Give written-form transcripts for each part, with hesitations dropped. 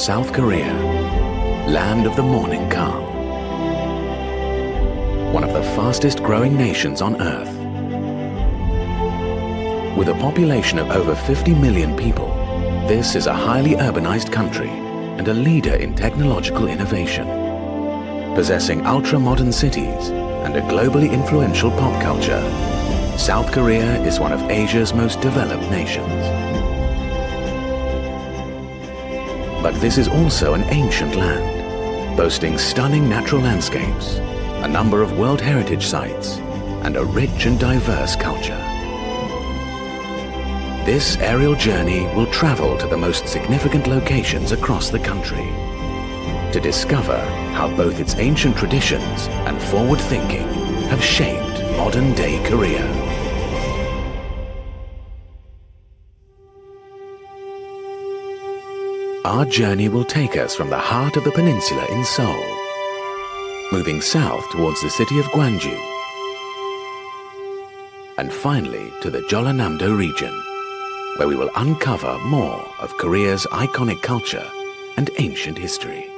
South Korea, land of the morning calm. One of the fastest growing nations on earth. With a population of over 50 million people, this is a highly urbanized country and a leader in technological innovation. Possessing ultra-modern cities and a globally influential pop culture, South Korea is one of Asia's most developed nations. But this is also an ancient land, boasting stunning natural landscapes, a number of World Heritage Sites, and a rich and diverse culture. This aerial journey will travel to the most significant locations across the country to discover how both its ancient traditions and forward thinking have shaped modern-day Korea. Our journey will take us from the heart of the peninsula in Seoul, moving south towards the city of Gwangju, and finally to the Jeollanam-do region, where we will uncover more of Korea's iconic culture and ancient history.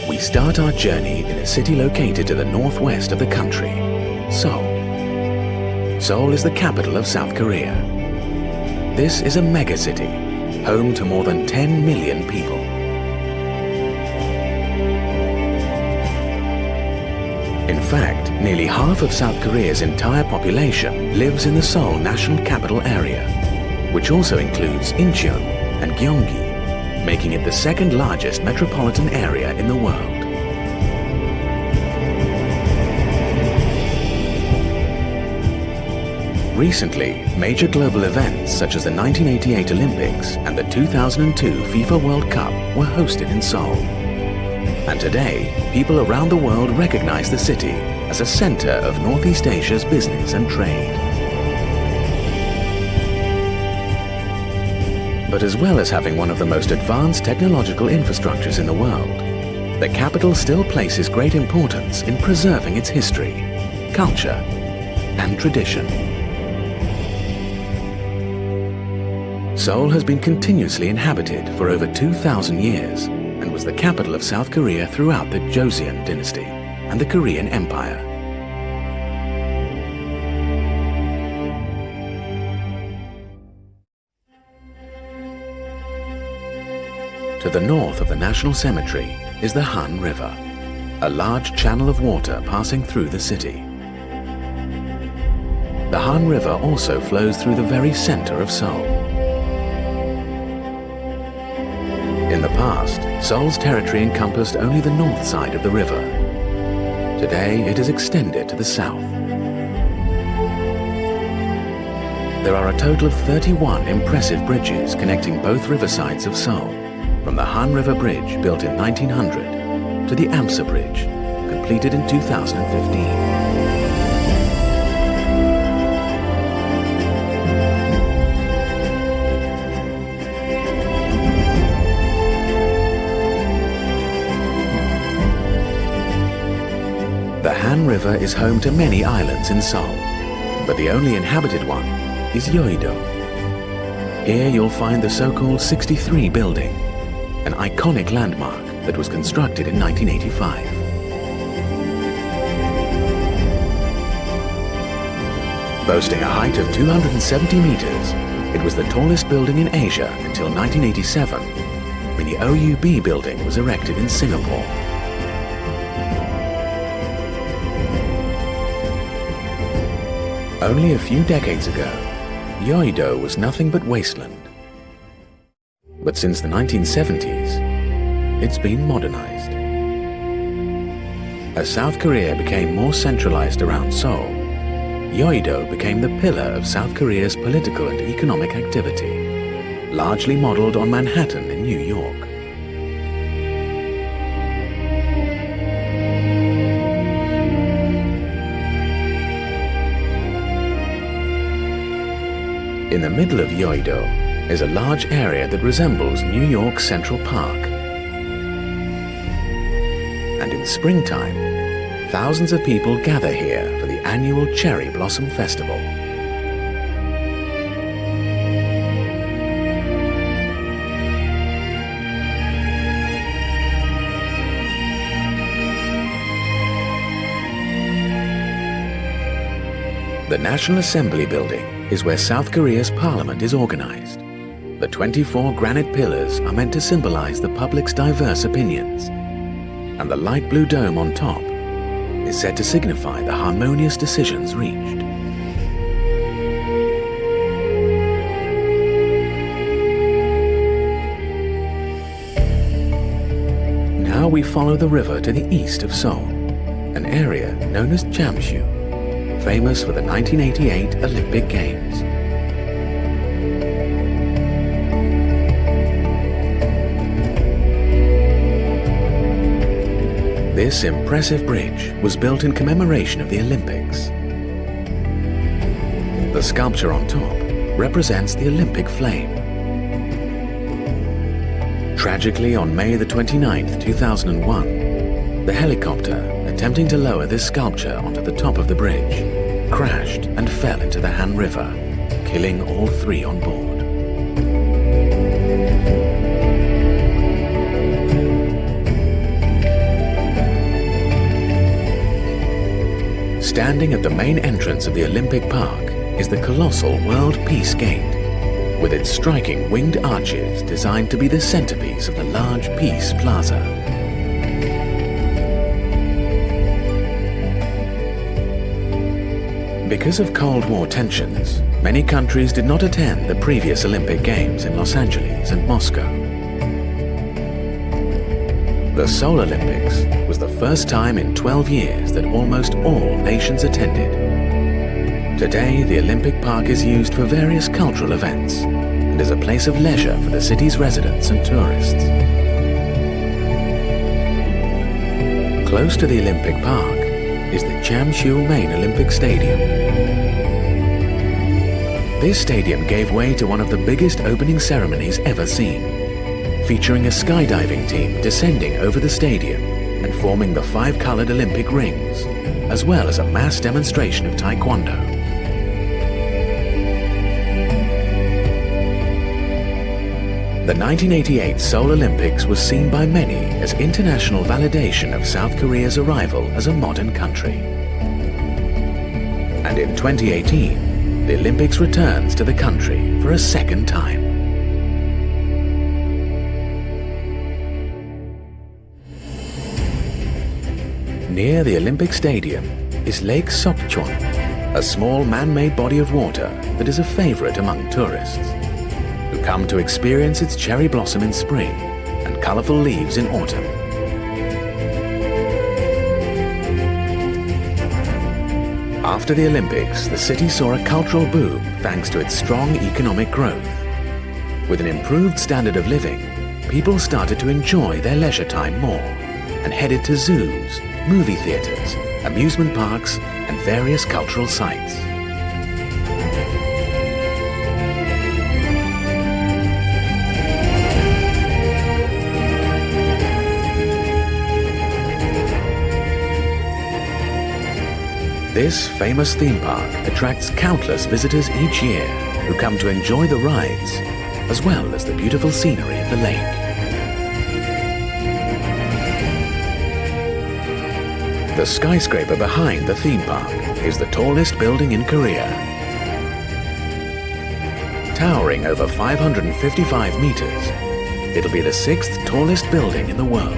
We start our journey in a city located to the northwest of the country, Seoul. Seoul is the capital of South Korea. This is a megacity, home to more than 10 million people. In fact, nearly half of South Korea's entire population lives in the Seoul National Capital Area, which also includes Incheon and Gyeonggi, making it the second largest metropolitan area in the world. Recently, major global events such as the 1988 Olympics and the 2002 FIFA World Cup were hosted in Seoul. And today, people around the world recognize the city as a center of Northeast Asia's business and trade. But as well as having one of the most advanced technological infrastructures in the world, the capital still places great importance in preserving its history, culture, and tradition. Seoul has been continuously inhabited for over 2,000 years and was the capital of South Korea throughout the Joseon dynasty and the Korean Empire. To the north of the National Cemetery is the Han River, a large channel of water passing through the city. The Han River also flows through the very center of Seoul. In the past, Seoul's territory encompassed only the north side of the river. Today, it is extended to the south. There are a total of 31 impressive bridges connecting both riversides of Seoul, from the Han River Bridge built in 1900 to the Amsa Bridge, completed in 2015. The Han River is home to many islands in Seoul, but the only inhabited one is Yeouido. Here you'll find the so-called 63 building, an iconic landmark that was constructed in 1985. Boasting a height of 270 meters, it was the tallest building in Asia until 1987, when the OUB building was erected in Singapore. Only a few decades ago, Yeouido was nothing but wasteland. But since the 1970s, it's been modernized. As South Korea became more centralized around Seoul, Yeouido became the pillar of South Korea's political and economic activity, largely modeled on Manhattan in New York. In the middle of Yeouido is a large area that resembles New York's Central Park. And in springtime, thousands of people gather here for the annual Cherry Blossom Festival. The National Assembly building is where South Korea's parliament is organized. The 24 granite pillars are meant to symbolize the public's diverse opinions, and the light blue dome on top is said to signify the harmonious decisions reached. Now we follow the river to the east of Seoul, an area known as Jamsu, famous for the 1988 Olympic Games. This impressive bridge was built in commemoration of the Olympics. The sculpture on top represents the Olympic flame. Tragically, on May the 29th, 2001, the helicopter attempting to lower this sculpture onto the top of the bridge crashed and fell into the Han River, killing all 3 on board. Standing at the main entrance of the Olympic Park is the colossal World Peace Gate, with its striking winged arches designed to be the centerpiece of the large Peace Plaza. Because of Cold War tensions, many countries did not attend the previous Olympic Games in Los Angeles and Moscow. The Seoul Olympics was the first time in 12 years that almost all nations attended. Today, the Olympic Park is used for various cultural events and is a place of leisure for the city's residents and tourists. Close to the Olympic Park is the Jamsu Main Olympic Stadium. This stadium gave way to one of the biggest opening ceremonies ever seen, featuring a skydiving team descending over the stadium and forming the 5-colored Olympic rings, as well as a mass demonstration of Taekwondo. The 1988 Seoul Olympics was seen by many as international validation of South Korea's arrival as a modern country. And in 2018, the Olympics returns to the country for a second time. Near the Olympic Stadium is Lake Sokchon, a small man-made body of water that is a favorite among tourists, who come to experience its cherry blossom in spring and colorful leaves in autumn. After the Olympics, the city saw a cultural boom thanks to its strong economic growth. With an improved standard of living, people started to enjoy their leisure time more and headed to zoos, movie theaters, amusement parks, and various cultural sites. This famous theme park attracts countless visitors each year who come to enjoy the rides, as well as the beautiful scenery of the lake. The skyscraper behind the theme park is the tallest building in Korea. Towering over 555 meters, it'll be the 6th tallest building in the world.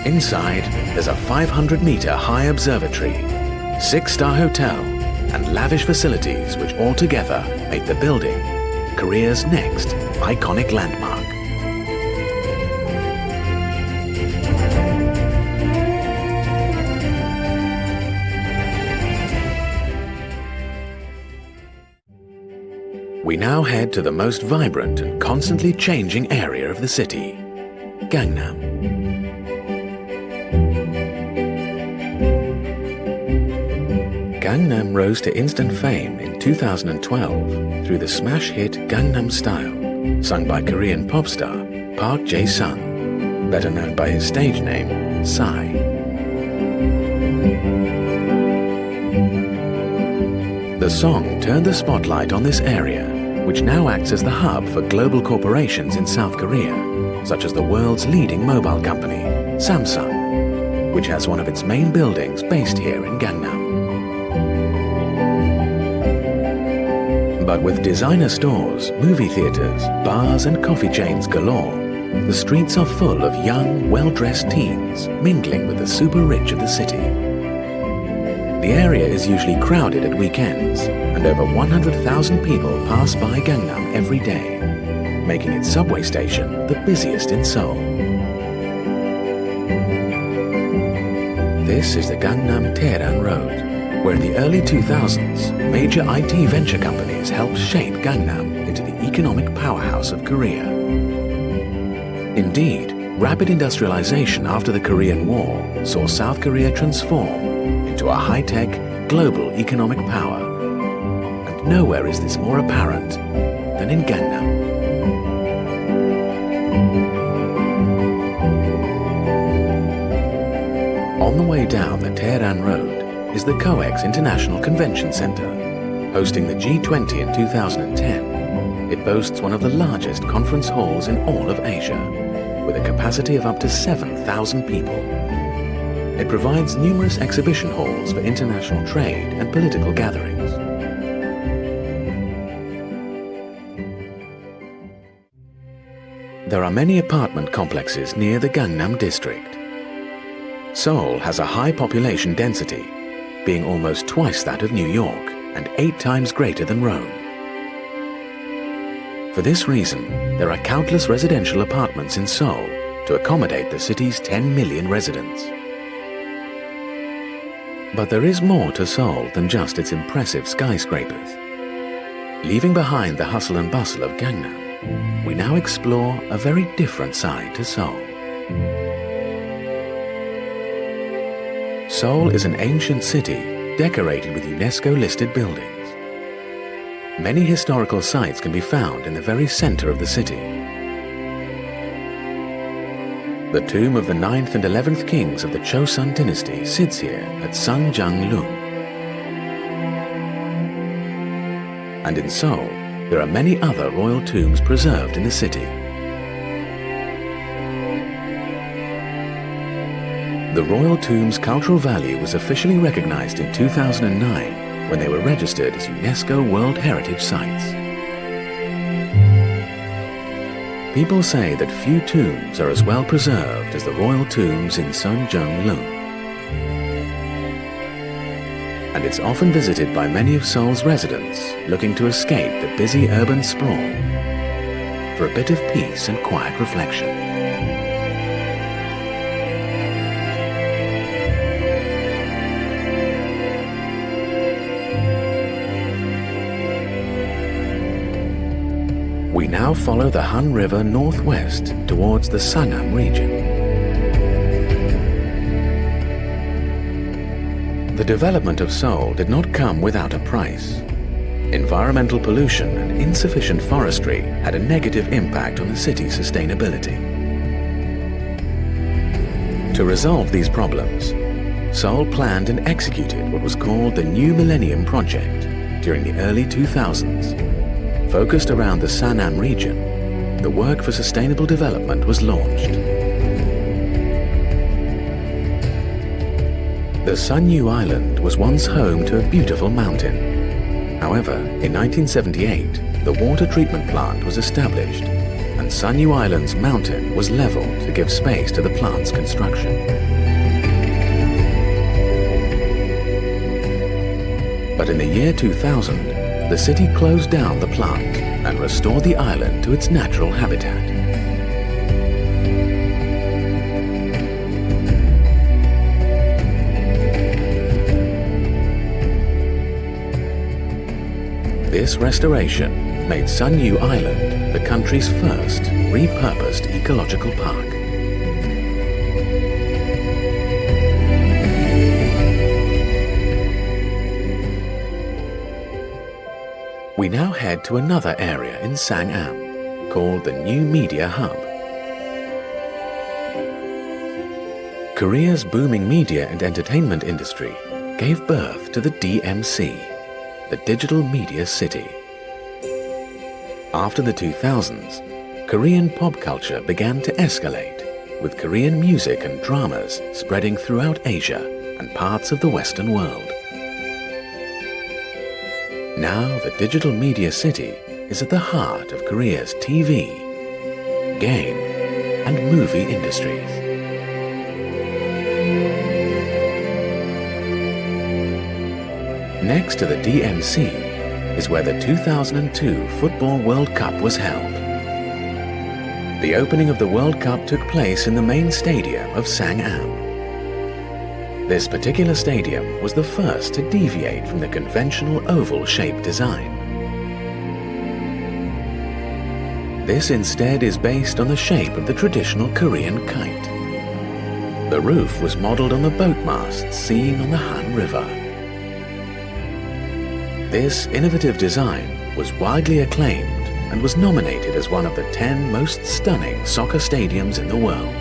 Inside, there's a 500-meter high observatory, 6-star hotel, and lavish facilities which altogether make the building Korea's next iconic landmark. We now head to the most vibrant and constantly changing area of the city, Gangnam. Gangnam rose to instant fame in 2012 through the smash hit Gangnam Style, sung by Korean pop star Park Jae-sung, better known by his stage name, Psy. The song turned the spotlight on this area, which now acts as the hub for global corporations in South Korea, such as the world's leading mobile company, Samsung, which has one of its main buildings based here in Gangnam. But with designer stores, movie theaters, bars and coffee chains galore, the streets are full of young, well-dressed teens mingling with the super rich of the city. The area is usually crowded at weekends, and over 100,000 people pass by Gangnam every day, making its subway station the busiest in Seoul. This is the Gangnam Taeran Road, where in the early 2000s, major IT venture companies helped shape Gangnam into the economic powerhouse of Korea. Indeed, rapid industrialization after the Korean War saw South Korea transform into a high-tech, global economic power. And nowhere is this more apparent than in Gangnam. On the way down the Taeran Road is the COEX International Convention Center. Hosting the G20 in 2010, it boasts one of the largest conference halls in all of Asia, with a capacity of up to 7,000 people. It provides numerous exhibition halls for international trade and political gatherings. There are many apartment complexes near the Gangnam district. Seoul has a high population density, being almost twice that of New York and 8 times greater than Rome. For this reason, there are countless residential apartments in Seoul to accommodate the city's 10 million residents. But there is more to Seoul than just its impressive skyscrapers. Leaving behind the hustle and bustle of Gangnam, we now explore a very different side to Seoul. Seoul is an ancient city decorated with UNESCO-listed buildings. Many historical sites can be found in the very center of the city. The tomb of the 9th and 11th kings of the Chosun dynasty sits here at Sanjanglung. And in Seoul, there are many other royal tombs preserved in the city. The royal tomb's cultural value was officially recognized in 2009 when they were registered as UNESCO World Heritage Sites. People say that few tombs are as well preserved as the royal tombs in Sanjanglung. And it's often visited by many of Seoul's residents looking to escape the busy urban sprawl for a bit of peace and quiet reflection. We now follow the Han River northwest towards the Sangam region. The development of Seoul did not come without a price. Environmental pollution and insufficient forestry had a negative impact on the city's sustainability. To resolve these problems, Seoul planned and executed what was called the New Millennium Project during the early 2000s. Focused around the Sangam region, the work for sustainable development was launched. The Sunyu Island was once home to a beautiful mountain. However, in 1978, the water treatment plant was established, and Sunyu Island's mountain was leveled to give space to the plant's construction. But in the year 2000, the city closed down the plant and restored the island to its natural habitat. This restoration made Sunyu Island the country's first repurposed ecological park. We now head to another area in Sangam, called the New Media Hub. Korea's booming media and entertainment industry gave birth to the DMC, the Digital Media City. After the 2000s, Korean pop culture began to escalate, with Korean music and dramas spreading throughout Asia and parts of the Western world. Now the digital media city is at the heart of Korea's TV, game, and movie industries. Next to the DMC is where the 2002 Football World Cup was held. The opening of the World Cup took place in the main stadium of Sangam. This particular stadium was the first to deviate from the conventional oval-shaped design. This instead is based on the shape of the traditional Korean kite. The roof was modeled on the boat masts seen on the Han River. This innovative design was widely acclaimed and was nominated as one of the 10 most stunning soccer stadiums in the world.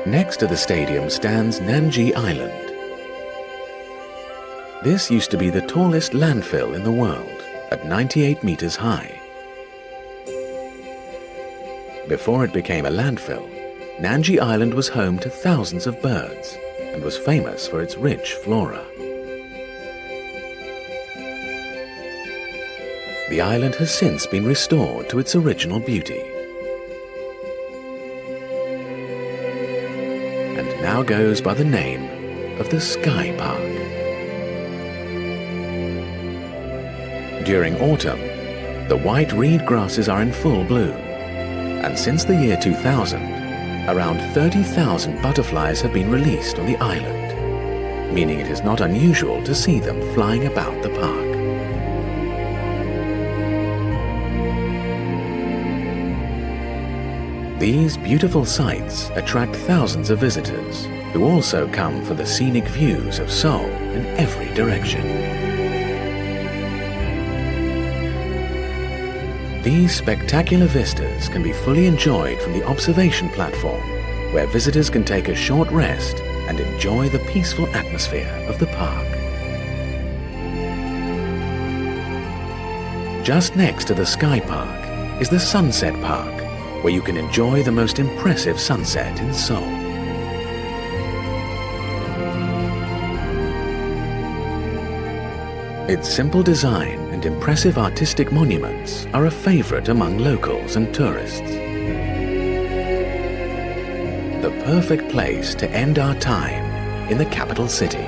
Next to the stadium stands Nanji Island. This used to be the tallest landfill in the world, at 98 meters high. Before it became a landfill, Nanji Island was home to thousands of birds and was famous for its rich flora. The island has since been restored to its original beauty and now goes by the name of the Sky Park. During autumn, the white reed grasses are in full bloom, and since the year 2000, around 30,000 butterflies have been released on the island, meaning it is not unusual to see them flying about the park. These beautiful sights attract thousands of visitors who also come for the scenic views of Seoul in every direction. These spectacular vistas can be fully enjoyed from the observation platform, where visitors can take a short rest and enjoy the peaceful atmosphere of the park. Just next to the Sky Park is the Sunset Park, where you can enjoy the most impressive sunset in Seoul. Its simple design and impressive artistic monuments are a favorite among locals and tourists. The perfect place to end our time in the capital city.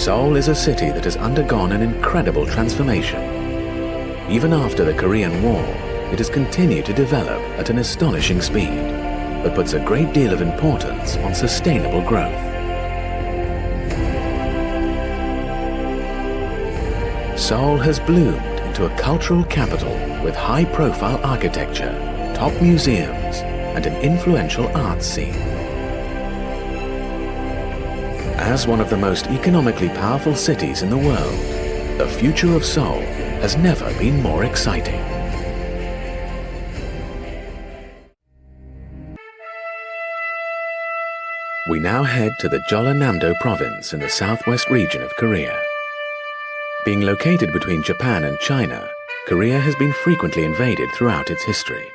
Seoul is a city that has undergone an incredible transformation. Even after the Korean War, it has continued to develop at an astonishing speed, but puts a great deal of importance on sustainable growth. Seoul has bloomed into a cultural capital with high-profile architecture, top museums, and an influential arts scene. As one of the most economically powerful cities in the world, the future of Seoul has never been more exciting. We now head to the Jeollanam-do province in the southwest region of Korea. Being located between Japan and China, Korea has been frequently invaded throughout its history,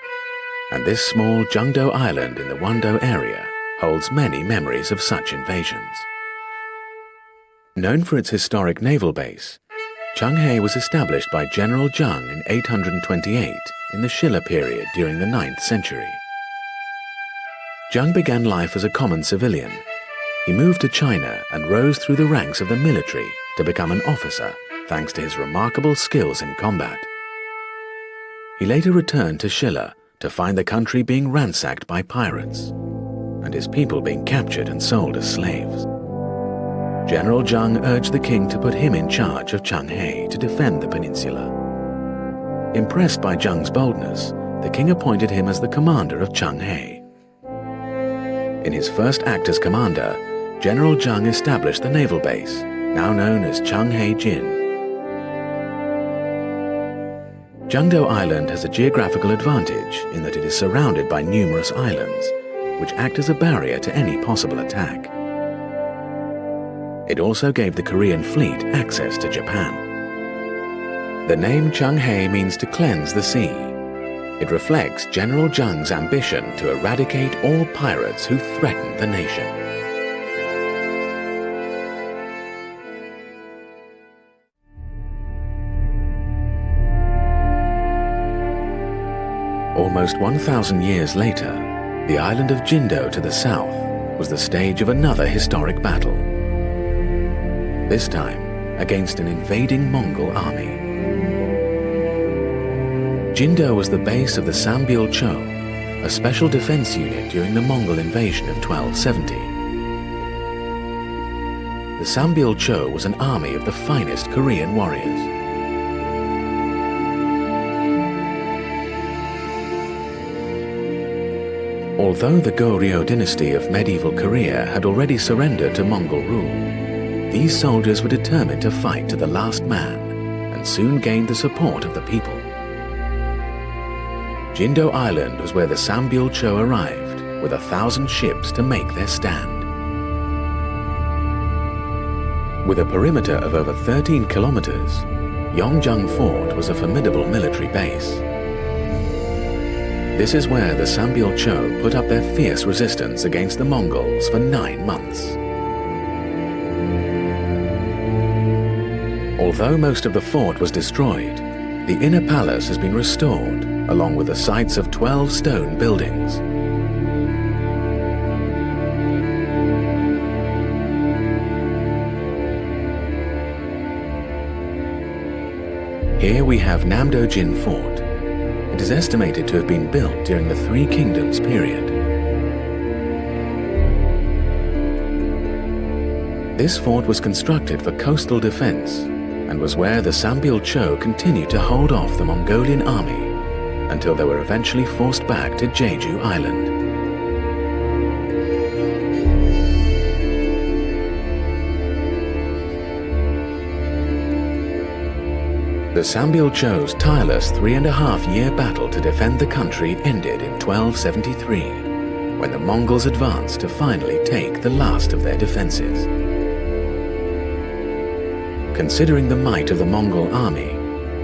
and this small Jeongdo island in the Wando area holds many memories of such invasions. Known for its historic naval base, Cheonghae was established by General Jung in 828 in the Shilla period during the 9th century. Jung began life as a common civilian. He moved to China and rose through the ranks of the military to become an officer thanks to his remarkable skills in combat. He later returned to Shilla to find the country being ransacked by pirates and his people being captured and sold as slaves. General Jung urged the king to put him in charge of Cheonghae to defend the peninsula. Impressed by Jung's boldness, the king appointed him as the commander of Changhe. In his first act as commander, General Zheng established the naval base, now known as Changhe Jin. Jiangdou Island has a geographical advantage in that it is surrounded by numerous islands, which act as a barrier to any possible attack. It also gave the Korean fleet access to Japan. The name Changhe means to cleanse the sea. It reflects General Zheng's ambition to eradicate all pirates who threaten the nation. Almost 1,000 years later, the island of Jindo to the south was the stage of another historic battle. This time against an invading Mongol army. Jindo was the base of the Sambyul Cho, a special defense unit during the Mongol invasion of 1270. The Sambyul Cho was an army of the finest Korean warriors. Although the Goryeo dynasty of medieval Korea had already surrendered to Mongol rule, these soldiers were determined to fight to the last man and soon gained the support of the people. Jindo Island was where the Sambyul Cho arrived with 1,000 ships to make their stand. With a perimeter of over 13 kilometers, Yongjang Fort was a formidable military base. This is where the Sambyul Cho put up their fierce resistance against the Mongols for 9 months. Although most of the fort was destroyed, the inner palace has been restored, along with the sites of 12 stone buildings. Here we have Namdo-jin Fort. It is estimated to have been built during the Three Kingdoms period. This fort was constructed for coastal defense and was where the Sambyul Cho continued to hold off the Mongolian army until they were eventually forced back to Jeju Island. The Sambyul Cho's tireless 3.5-year battle to defend the country ended in 1273, when the Mongols advanced to finally take the last of their defenses. Considering the might of the Mongol army,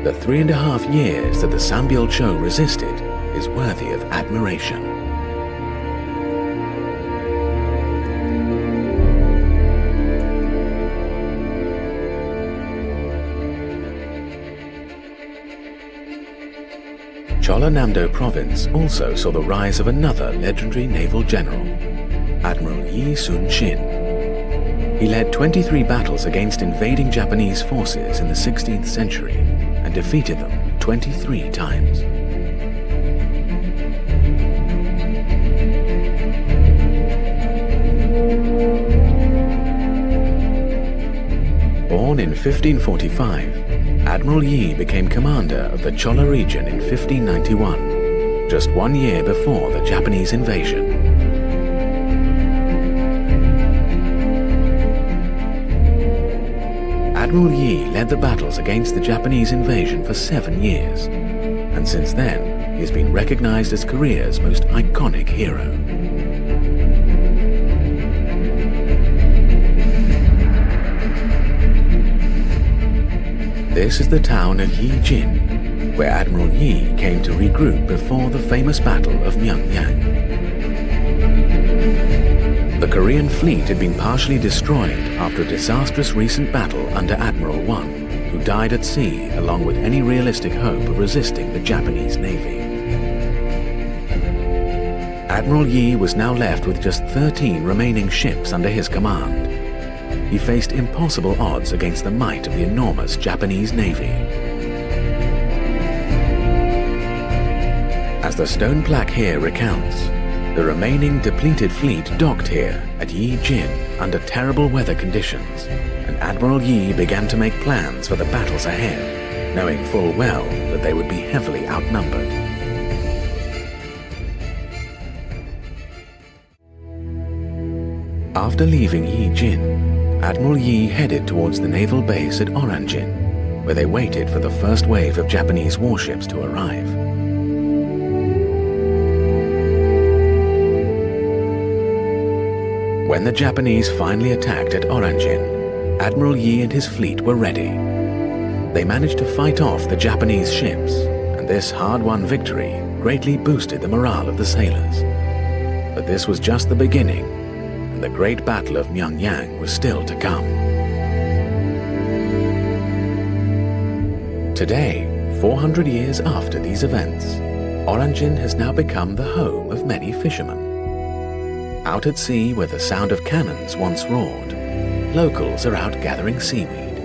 the 3.5 years that the Sambyul Cho resisted is worthy of admiration. Chola-Namdo province also saw the rise of another legendary naval general, Admiral Yi Sun-shin. He led 23 battles against invading Japanese forces in the 16th century and defeated them 23 times. Born in 1545, Admiral Yi became commander of the Chola region in 1591, just 1 year before the Japanese invasion. Admiral Yi led the battles against the Japanese invasion for 7 years, and since then he has been recognized as Korea's most iconic hero. This is the town of Yijin, where Admiral Yi came to regroup before the famous Battle of Myeongyang. The Korean fleet had been partially destroyed after a disastrous recent battle under Admiral Won, who died at sea along with any realistic hope of resisting the Japanese Navy. Admiral Yi was now left with just 13 remaining ships under his command. He faced impossible odds against the might of the enormous Japanese Navy. As the stone plaque here recounts, the remaining depleted fleet docked here at Yijin under terrible weather conditions, and Admiral Yi began to make plans for the battles ahead, knowing full well that they would be heavily outnumbered. After leaving Yijin, Admiral Yi headed towards the naval base at Oranjin, where they waited for the first wave of Japanese warships to arrive. When the Japanese finally attacked at Oranjin, Admiral Yi and his fleet were ready. They managed to fight off the Japanese ships, and this hard-won victory greatly boosted the morale of the sailors. But this was just the beginning, and the great battle of Myeongyang was still to come. Today, 400 years after these events, Oranjin has now become the home of many fishermen. Out at sea where the sound of cannons once roared, locals are out gathering seaweed.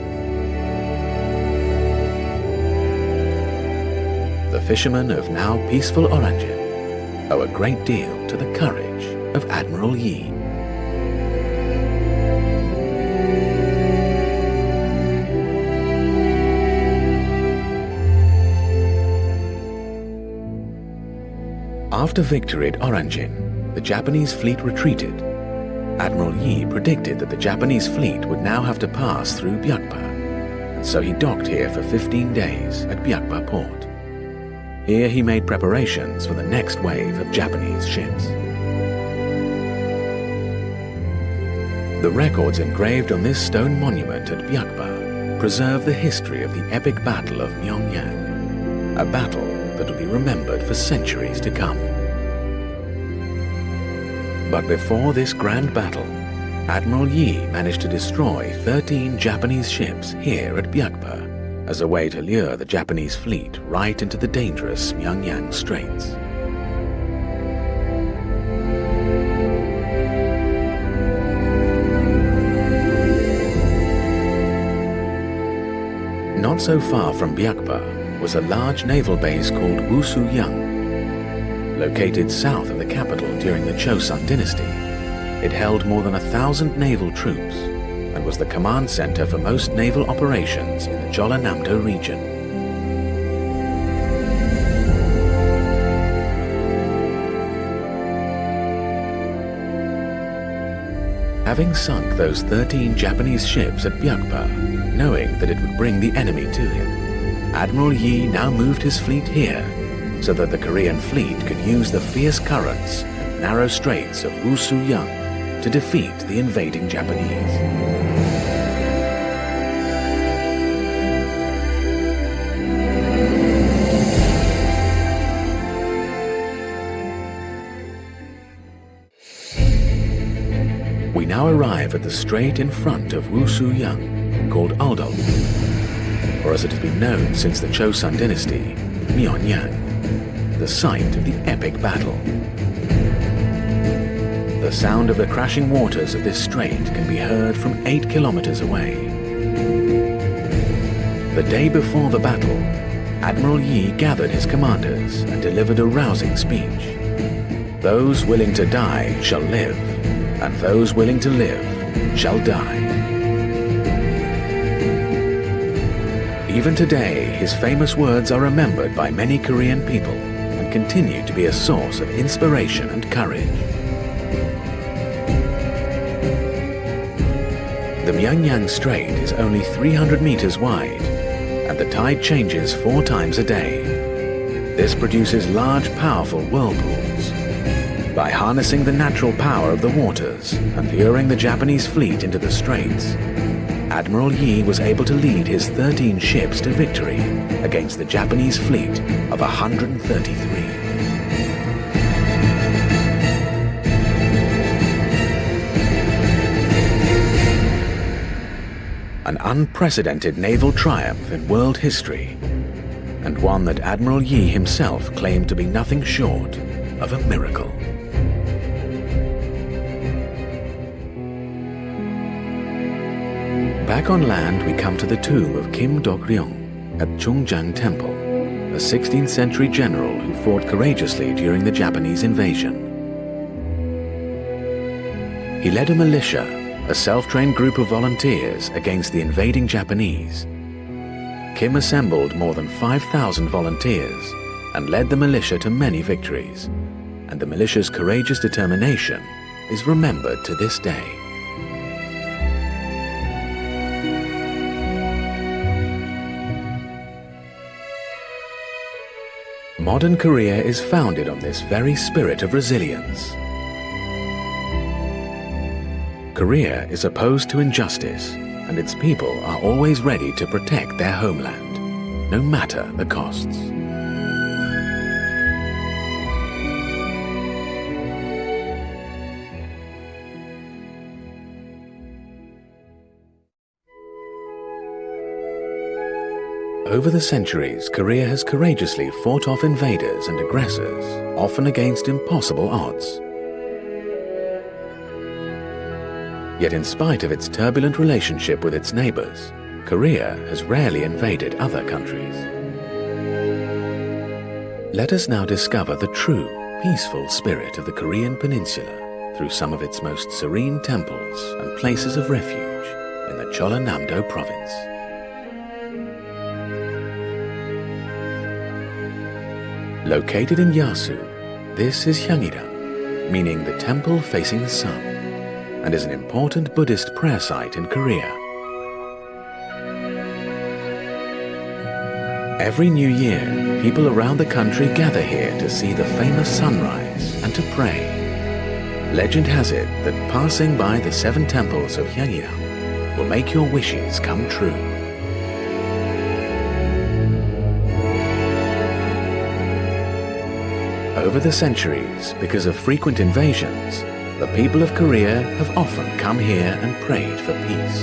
The fishermen of now peaceful Oranjin owe a great deal to the courage of Admiral Yi. After victory at Oranjin, the Japanese fleet retreated. Admiral Yi predicted that the Japanese fleet would now have to pass through Byakba, and so he docked here for 15 days at Byakba port. Here he made preparations for the next wave of Japanese ships. The records engraved on this stone monument at Byakba preserve the history of the epic battle of Myeongyang, a battle that will be remembered for centuries to come. But before this grand battle, Admiral Yi managed to destroy 13 Japanese ships here at Byakba as a way to lure the Japanese fleet right into the dangerous Myeongyang Straits. Not so far from Byakba was a large naval base called Wusuyang. Located south of the capital during the Chosun dynasty, it held more than 1,000 naval troops and was the command center for most naval operations in the Jeollanam-do region. Having sunk those 13 Japanese ships at Byakba, knowing that it would bring the enemy to him, Admiral Yi now moved his fleet here so that the Korean fleet could use the fierce currents and narrow straits of Wusuyang to defeat the invading Japanese. We now arrive at the strait in front of Wusuyang, called Aldol, or as it has been known since the Chosun dynasty, Myeongyang, the site of the epic battle. The sound of the crashing waters of this strait can be heard from 8 kilometers away. The day before the battle, Admiral Yi gathered his commanders and delivered a rousing speech. Those willing to die shall live, and those willing to live shall die. Even today, his famous words are remembered by many Korean people and continue to be a source of inspiration and courage. The Myeongyang Strait is only 300 meters wide, and the tide changes 4 times a day. This produces large, powerful whirlpools. By harnessing the natural power of the waters and luring the Japanese fleet into the straits, Admiral Yi was able to lead his 13 ships to victory against the Japanese fleet of 133. An unprecedented naval triumph in world history, and one that Admiral Yi himself claimed to be nothing short of a miracle. Back on land, we come to the tomb of Kim Dok-ryong at Chungjang Temple, a 16th century general who fought courageously during the Japanese invasion. He led a militia, a self-trained group of volunteers against the invading Japanese. Kim assembled more than 5,000 volunteers and led the militia to many victories, and the militia's courageous determination is remembered to this day. Modern Korea is founded on this very spirit of resilience. Korea is opposed to injustice, and its people are always ready to protect their homeland, no matter the costs. Over the centuries, Korea has courageously fought off invaders and aggressors, often against impossible odds. Yet in spite of its turbulent relationship with its neighbors, Korea has rarely invaded other countries. Let us now discover the true, peaceful spirit of the Korean peninsula through some of its most serene temples and places of refuge in the Jeollanam-do province. Located in Yasu, this is Hyeongiram, meaning the temple facing the sun, and is an important Buddhist prayer site in Korea. Every New Year, people around the country gather here to see the famous sunrise and to pray. Legend has it that passing by the 7 temples of Hyeongiram will make your wishes come true. Over the centuries, because of frequent invasions, the people of Korea have often come here and prayed for peace.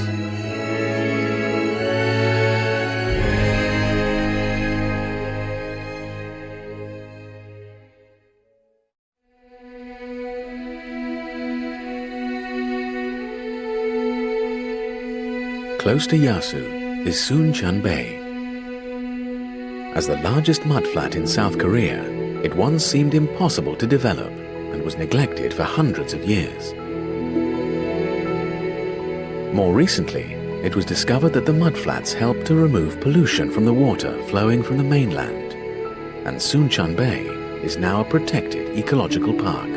Close to Yasu is Suncheon Bay. As the largest mudflat in South Korea, it once seemed impossible to develop and was neglected for hundreds of years. More recently, it was discovered that the mudflats help to remove pollution from the water flowing from the mainland, and Suncheon Bay is now a protected ecological park.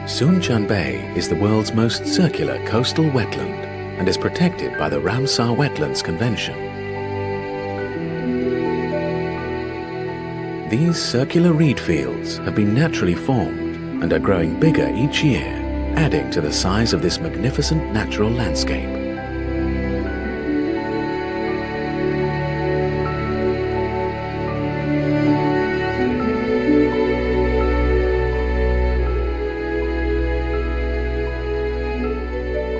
Suncheon Bay is the world's most circular coastal wetland and is protected by the Ramsar Wetlands Convention. These circular reed fields have been naturally formed and are growing bigger each year, adding to the size of this magnificent natural landscape.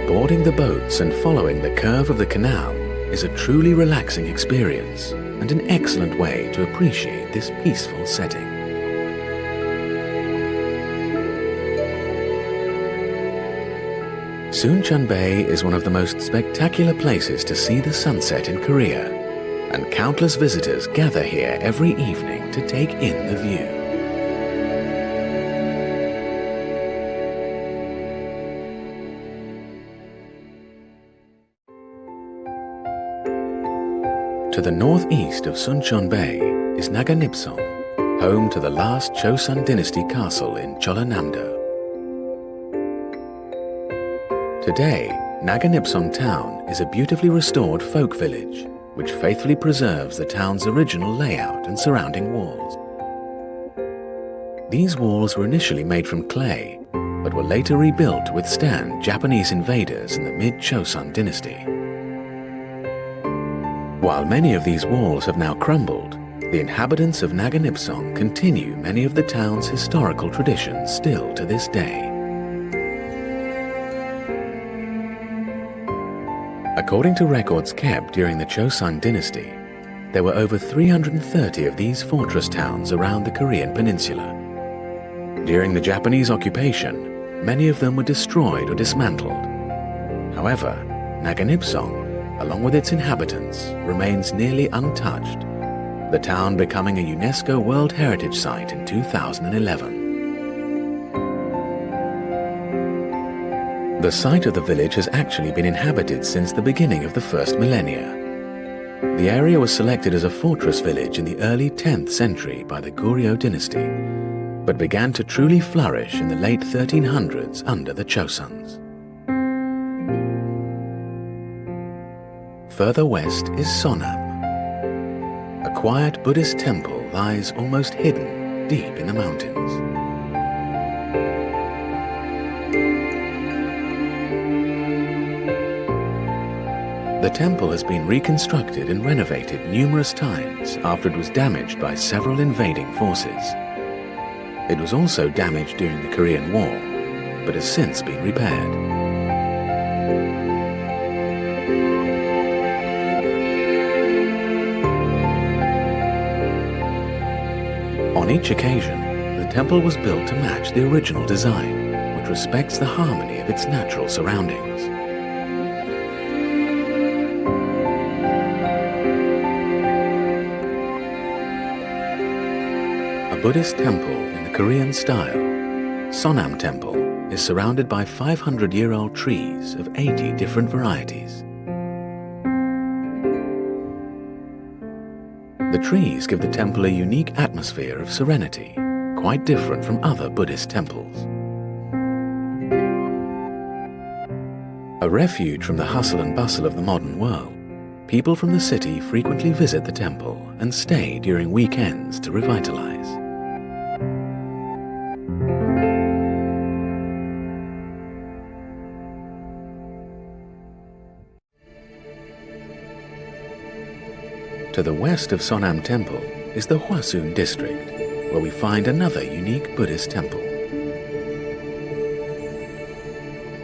Boarding the boats and following the curve of the canal is a truly relaxing experience and an excellent way to appreciate this peaceful setting. Suncheon Bay is one of the most spectacular places to see the sunset in Korea, and countless visitors gather here every evening to take in the view. To the northeast of Suncheon Bay is Naganipsong, home to the last Chosun dynasty castle in Jeollanam-do. Today, Naganipsong town is a beautifully restored folk village, which faithfully preserves the town's original layout and surrounding walls. These walls were initially made from clay, but were later rebuilt to withstand Japanese invaders in the mid-Chosun dynasty. While many of these walls have now crumbled, the inhabitants of Naganipsong continue many of the town's historical traditions still to this day. According to records kept during the Chosun dynasty, there were over 330 of these fortress towns around the Korean peninsula. During the Japanese occupation, many of them were destroyed or dismantled. However, Naganipsong, along with its inhabitants, remains nearly untouched, the town becoming a UNESCO World Heritage Site in 2011. The site of the village has actually been inhabited since the beginning of the first millennia. The area was selected as a fortress village in the early 10th century by the Goryeo dynasty, but began to truly flourish in the late 1300s under the Chosons. Further west is Sonam. A quiet Buddhist temple lies almost hidden deep in the mountains. The temple has been reconstructed and renovated numerous times after it was damaged by several invading forces. It was also damaged during the Korean War, but has since been repaired. On each occasion, the temple was built to match the original design, which respects the harmony of its natural surroundings. A Buddhist temple in the Korean style, Sonam Temple is surrounded by 500-year-old trees of 80 different varieties. The trees give the temple a unique atmosphere of serenity, quite different from other Buddhist temples. A refuge from the hustle and bustle of the modern world, people from the city frequently visit the temple and stay during weekends to revitalize. To the west of Sonam Temple is the Hwasun district, where we find another unique Buddhist temple.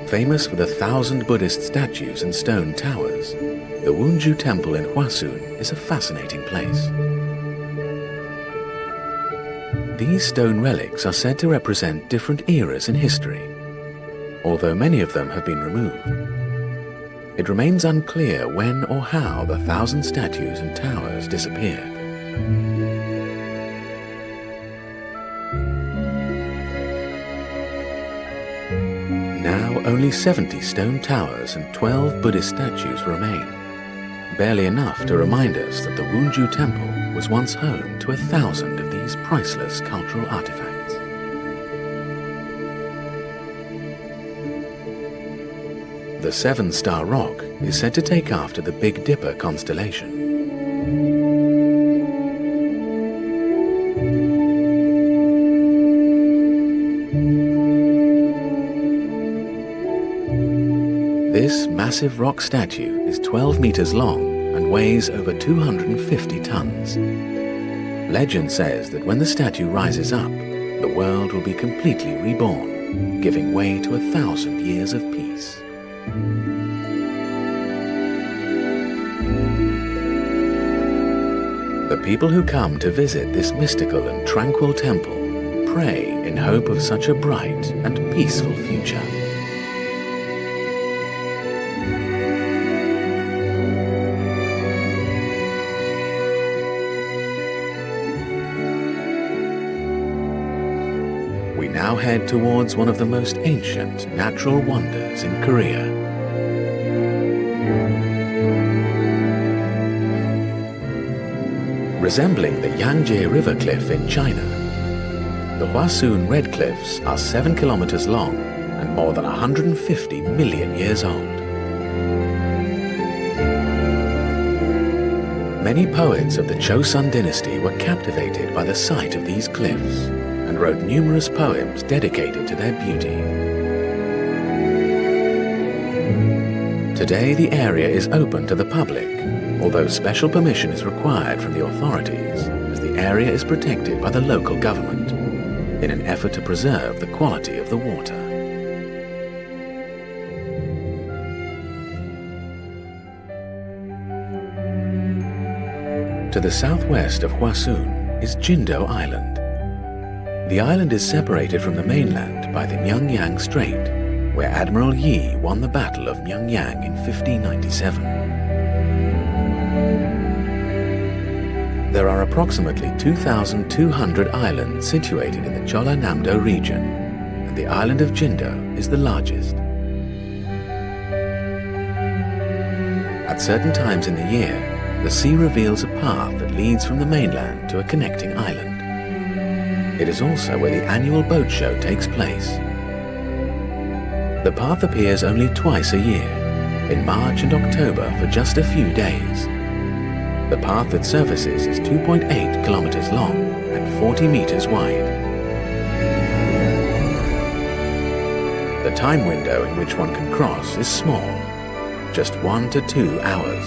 Famous for the 1,000 Buddhist statues and stone towers, the Wunju Temple in Hwasun is a fascinating place. These stone relics are said to represent different eras in history. Although many of them have been removed, it remains unclear when or how the 1,000 statues and towers disappeared. Now only 70 stone towers and 12 Buddhist statues remain, barely enough to remind us that the Wunju Temple was once home to 1,000 of these priceless cultural artifacts. The seven-star rock is said to take after the Big Dipper constellation. This massive rock statue is 12 meters long and weighs over 250 tons. Legend says that when the statue rises up, the world will be completely reborn, giving way to 1,000 years of peace. The people who come to visit this mystical and tranquil temple pray in hope of such a bright and peaceful future. We now head towards one of the most ancient natural wonders in Korea. Resembling the Yangtze River Cliff in China, the Hwasun Red Cliffs are 7 kilometers long and more than 150 million years old. Many poets of the Chosun dynasty were captivated by the sight of these cliffs and wrote numerous poems dedicated to their beauty. Today the area is open to the public, although special permission is required from the authorities, as the area is protected by the local government in an effort to preserve the quality of the water. To the southwest of Hwasun is Jindo Island. The island is separated from the mainland by the Myeongyang Strait, where Admiral Yi won the Battle of Myeongyang in 1597. There are approximately 2,200 islands situated in the Chola-Namdo region, and the island of Jindo is the largest. At certain times in the year, the sea reveals a path that leads from the mainland to a connecting island. It is also where the annual boat show takes place. The path appears only twice a year, in March and October for just a few days. The path that surfaces is 2.8 kilometers long and 40 meters wide. The time window in which one can cross is small, just 1 to 2 hours.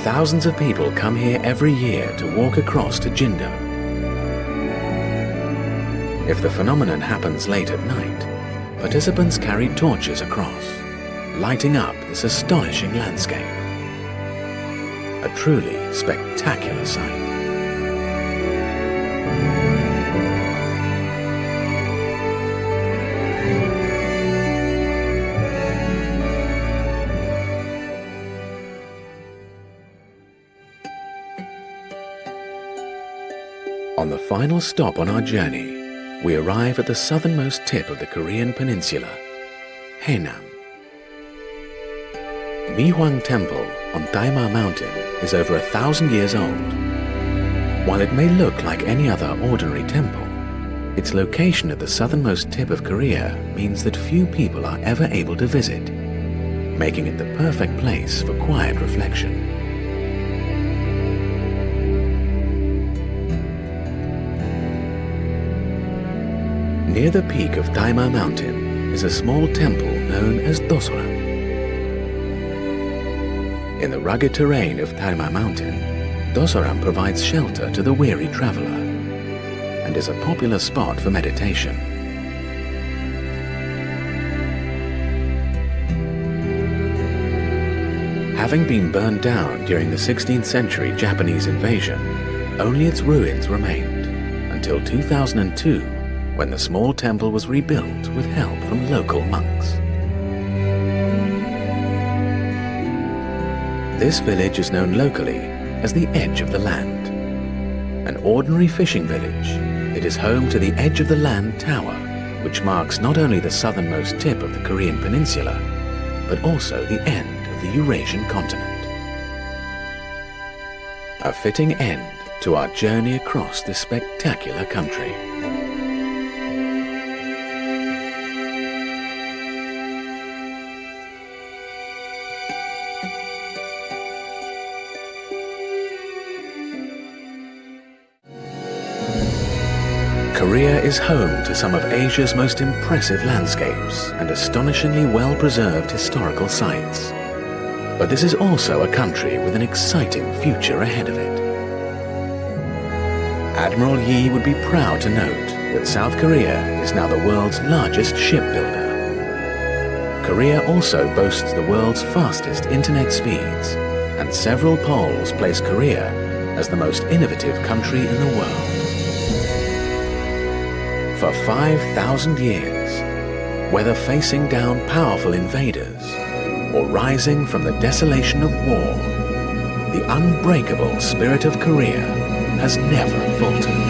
Thousands of people come here every year to walk across to Jindo. If the phenomenon happens late at night, participants carry torches across, lighting up this astonishing landscape. A truly spectacular sight. On the final stop on our journey, we arrive at the southernmost tip of the Korean peninsula, Haenam. Mihuang Temple on Taima Mountain is over 1,000 years old. While it may look like any other ordinary temple, its location at the southernmost tip of Korea means that few people are ever able to visit, making it the perfect place for quiet reflection. Near the peak of Taima Mountain is a small temple known as Dosoram. In the rugged terrain of Taima Mountain, Dosoram provides shelter to the weary traveler and is a popular spot for meditation. Having been burned down during the 16th century Japanese invasion, only its ruins remained until 2002, when the small temple was rebuilt with help from local monks. This village is known locally as the Edge of the Land. An ordinary fishing village, it is home to the Edge of the Land Tower, which marks not only the southernmost tip of the Korean peninsula, but also the end of the Eurasian continent. A fitting end to our journey across this spectacular country. Korea is home to some of Asia's most impressive landscapes and astonishingly well-preserved historical sites. But this is also a country with an exciting future ahead of it. Admiral Yi would be proud to note that South Korea is now the world's largest shipbuilder. Korea also boasts the world's fastest internet speeds, and several polls place Korea as the most innovative country in the world. For 5,000 years, whether facing down powerful invaders or rising from the desolation of war, the unbreakable spirit of Korea has never faltered.